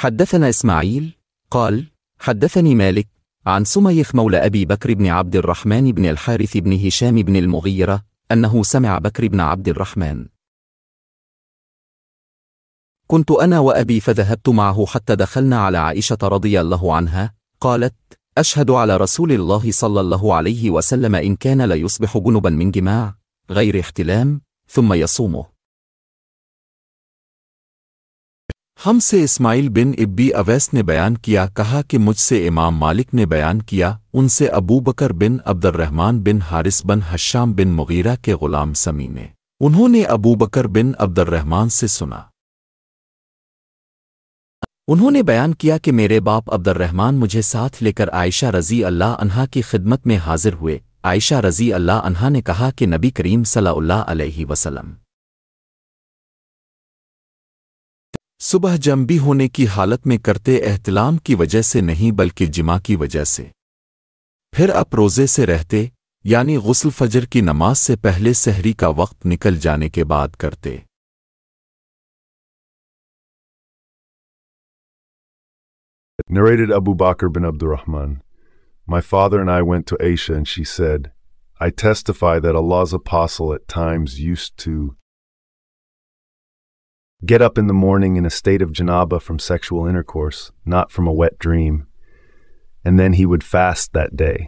حدثنا إسماعيل قال حدثني مالك عن سميخ مولى أبي بكر بن عبد الرحمن بن الحارث بن هشام بن المغيرة أنه سمع بكر بن عبد الرحمن: كنت أنا وأبي فذهبت معه حتى دخلنا على عائشة رضي الله عنها قالت: أشهد على رسول الله صلى الله عليه وسلم إن كان لا يصبح جنبا من جماع غير احتلام ثم يصومه. ہم سے اسماعیل بن ابی اویس نے بیان کیا کہا کہ مجھ سے امام مالک نے بیان کیا ان سے ابو بکر بن عبد الرحمن بن حارث بن ہشام بن مغیرہ کے غلام سمی نے انہوں نے ابو بکر بن عبد الرحمن سے سنا، انہوں نے بیان کیا کہ میرے باپ عبد الرحمن مجھے ساتھ لے کر عائشہ رضی اللہ عنہا کی خدمت میں حاضر ہوئے۔ عائشہ رضی اللہ عنہا نے کہا کہ نبی کریم صلی اللہ علیہ وسلم صبح جنبی ہونے کی حالت میں کرتے احتلام کی وجہ سے نہیں بلکہ جماع کی وجہ سے، پھر اب روزے سے رہتے یعنی غسل فجر کی نماز سے پہلے سحری کا وقت نکل جانے کے بعد کرتے۔ Narrated Abu Bakr bin Abdurrahman: My father and I went to Aisha and she said, I testify that Allah's apostle at times used to get up in the morning in a state of janaba from sexual intercourse, not from a wet dream, and then he would fast that day.